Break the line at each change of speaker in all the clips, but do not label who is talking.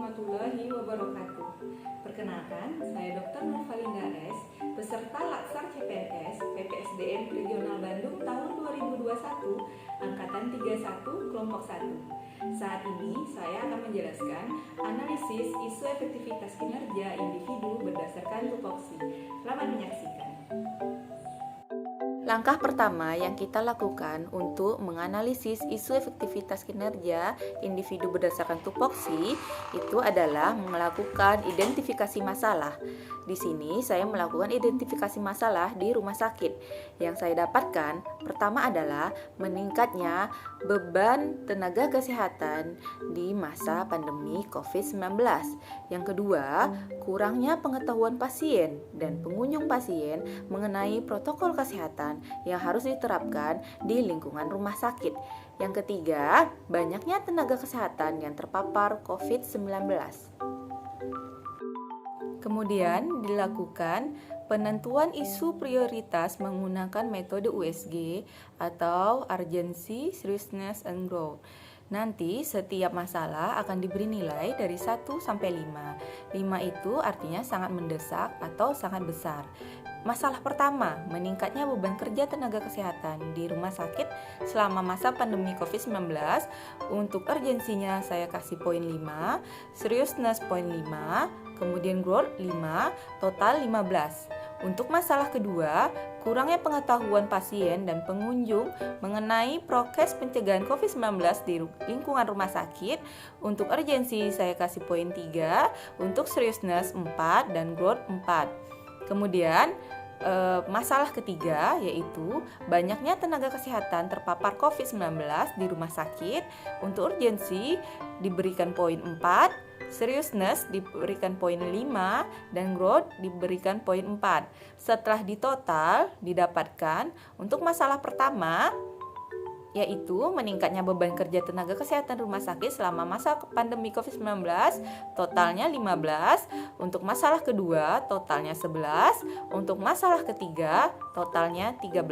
warahmatullahi wabarakatuh. Perkenalkan, saya Dr. Nurvalinda S, peserta Laksar CPNS PPSDM Regional Bandung tahun 2021, Angkatan 31, Kelompok 1. Saat ini, saya akan menjelaskan analisis isu efektivitas kinerja individu berdasarkan tupoksi. Selamat menyaksikan.
Langkah pertama yang kita lakukan untuk menganalisis isu efektivitas kinerja individu berdasarkan tupoksi itu adalah melakukan identifikasi masalah. Di sini saya melakukan identifikasi masalah di rumah sakit. Yang saya dapatkan pertama adalah meningkatnya beban tenaga kesehatan di masa pandemi COVID-19. Yang kedua, kurangnya pengetahuan pasien dan pengunjung pasien mengenai protokol kesehatan yang harus diterapkan di lingkungan rumah sakit. Yang ketiga, banyaknya tenaga kesehatan yang terpapar COVID-19. Kemudian dilakukan penentuan isu prioritas menggunakan metode USG atau Urgency, Seriousness, and Growth. Nanti setiap masalah akan diberi nilai dari 1 sampai 5. 5 itu artinya sangat mendesak atau sangat besar. Masalah pertama, meningkatnya beban kerja tenaga kesehatan di rumah sakit selama masa pandemi COVID-19. Untuk urgensinya saya kasih poin 5, seriousness poin 5, kemudian growth 5, total 15. Untuk masalah kedua, kurangnya pengetahuan pasien dan pengunjung mengenai prokes pencegahan COVID-19 di lingkungan rumah sakit. Untuk urgensi saya kasih poin 3, untuk seriousness 4 dan growth 4. Kemudian masalah ketiga yaitu banyaknya tenaga kesehatan terpapar COVID-19 di rumah sakit. Untuk urgensi diberikan poin 4, seriousness diberikan poin 5, dan growth diberikan poin 4. Setelah ditotal didapatkan untuk masalah pertama yaitu meningkatnya beban kerja tenaga kesehatan rumah sakit selama masa pandemi COVID-19, totalnya 15. Untuk masalah kedua, totalnya 11. Untuk masalah ketiga, totalnya 13.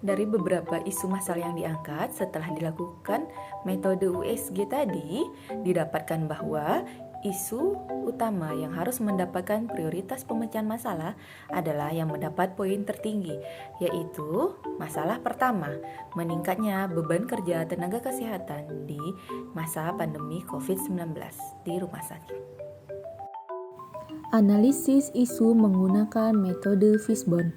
Dari beberapa isu masalah yang diangkat setelah dilakukan metode USG tadi, didapatkan bahwa isu utama yang harus mendapatkan prioritas pemecahan masalah adalah yang mendapat poin tertinggi, yaitu masalah pertama, meningkatnya beban kerja tenaga kesehatan di masa pandemi COVID-19 di rumah sakit.
Analisis isu menggunakan metode Fishbone.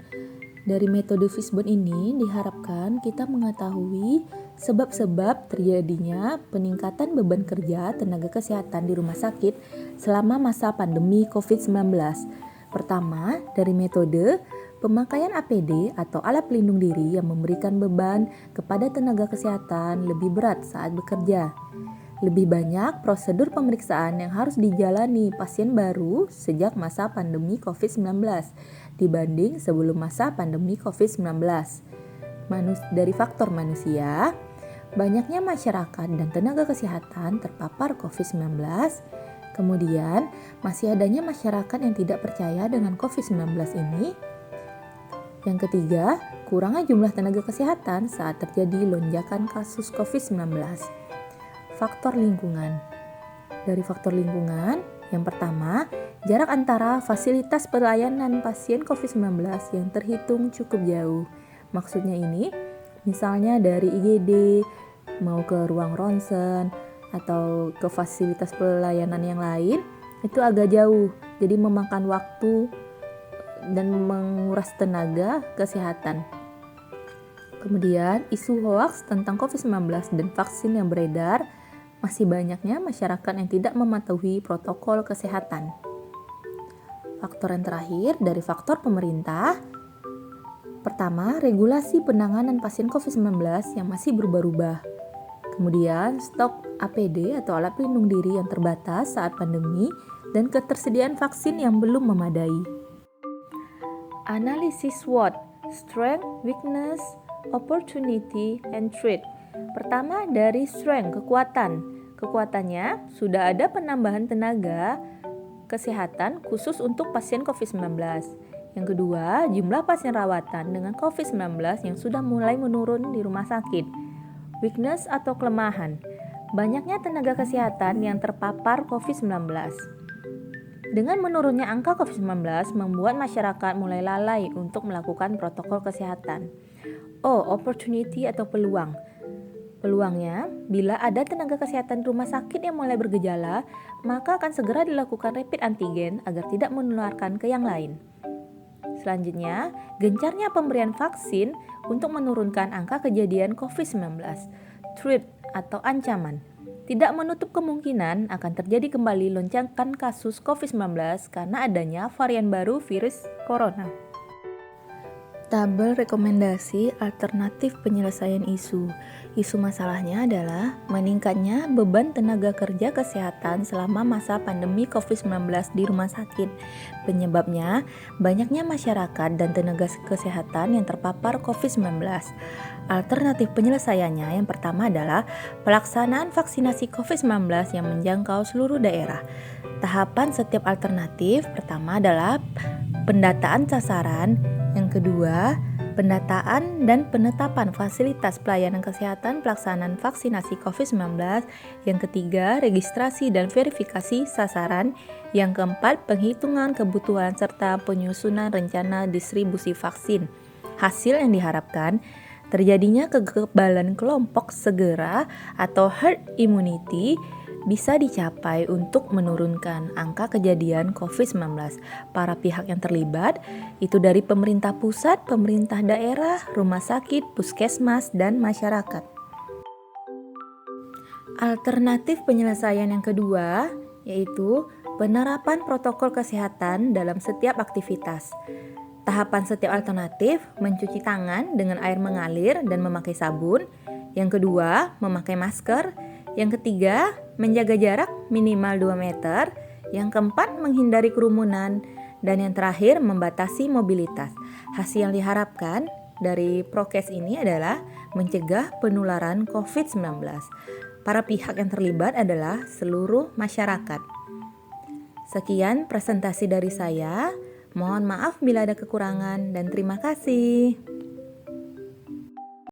Dari metode Fishbone ini diharapkan kita mengetahui sebab-sebab terjadinya peningkatan beban kerja tenaga kesehatan di rumah sakit selama masa pandemi COVID-19. Pertama, dari metode pemakaian APD atau alat pelindung diri yang memberikan beban kepada tenaga kesehatan lebih berat saat bekerja. Lebih banyak prosedur pemeriksaan yang harus dijalani pasien baru sejak masa pandemi COVID-19 dibanding sebelum masa pandemi COVID-19. Dari faktor manusia, banyaknya masyarakat dan tenaga kesehatan terpapar COVID-19, kemudian masih adanya masyarakat yang tidak percaya dengan COVID-19 ini. Yang ketiga, kurangnya jumlah tenaga kesehatan saat terjadi lonjakan kasus COVID-19. Faktor lingkungan. Dari faktor lingkungan, yang pertama, jarak antara fasilitas pelayanan pasien COVID-19 yang terhitung cukup jauh. Maksudnya ini, misalnya dari IGD mau ke ruang ronsen atau ke fasilitas pelayanan yang lain, itu agak jauh. Jadi memakan waktu dan menguras tenaga kesehatan. Kemudian, isu hoaks tentang COVID-19 dan vaksin yang beredar, masih banyaknya masyarakat yang tidak mematuhi protokol kesehatan. Faktor yang terakhir dari faktor pemerintah. Pertama, regulasi penanganan pasien COVID-19 yang masih berubah-ubah. Kemudian, stok APD atau alat pelindung diri yang terbatas saat pandemi dan ketersediaan vaksin yang belum memadai. Analisis SWOT, Strength, Weakness, Opportunity, and Threat. Pertama, dari strength, kekuatan. Kekuatannya, sudah ada penambahan tenaga kesehatan khusus untuk pasien COVID-19. Yang kedua, jumlah pasien rawatan dengan COVID-19 yang sudah mulai menurun di rumah sakit. Weakness atau kelemahan. Banyaknya tenaga kesehatan yang terpapar COVID-19. Dengan menurunnya angka COVID-19 membuat masyarakat mulai lalai untuk melakukan protokol kesehatan. Opportunity atau peluang. Peluangnya, bila ada tenaga kesehatan rumah sakit yang mulai bergejala, maka akan segera dilakukan rapid antigen agar tidak menularkan ke yang lain. Selanjutnya, gencarnya pemberian vaksin untuk menurunkan angka kejadian COVID-19. Threat atau ancaman. Tidak menutup kemungkinan akan terjadi kembali lonjakan kasus COVID-19 karena adanya varian baru virus corona. Tabel rekomendasi alternatif penyelesaian isu. Isu masalahnya adalah meningkatnya beban tenaga kerja kesehatan selama masa pandemi COVID-19 di rumah sakit. Penyebabnya, banyaknya masyarakat dan tenaga kesehatan yang terpapar COVID-19. Alternatif penyelesaiannya yang pertama adalah pelaksanaan vaksinasi COVID-19 yang menjangkau seluruh daerah. Tahapan setiap alternatif pertama adalah pendataan sasaran, yang kedua, pendataan dan penetapan fasilitas pelayanan kesehatan pelaksanaan vaksinasi COVID-19, yang ketiga, registrasi dan verifikasi sasaran, yang keempat, penghitungan kebutuhan serta penyusunan rencana distribusi vaksin. Hasil yang diharapkan, terjadinya kekebalan kelompok segera atau herd immunity bisa dicapai untuk menurunkan angka kejadian COVID-19. Para pihak yang terlibat itu dari pemerintah pusat, pemerintah daerah, rumah sakit, puskesmas, dan masyarakat. Alternatif penyelesaian yang kedua yaitu penerapan protokol kesehatan dalam setiap aktivitas. Tahapan setiap alternatif mencuci tangan dengan air mengalir dan memakai sabun. Yang kedua, memakai masker. Yang ketiga, menjaga jarak minimal 2 meter. Yang keempat, menghindari kerumunan. Dan yang terakhir, membatasi mobilitas. Hasil yang diharapkan dari prokes ini adalah mencegah penularan COVID-19. Para pihak yang terlibat adalah seluruh masyarakat. Sekian presentasi dari saya. Mohon maaf bila ada kekurangan dan terima kasih.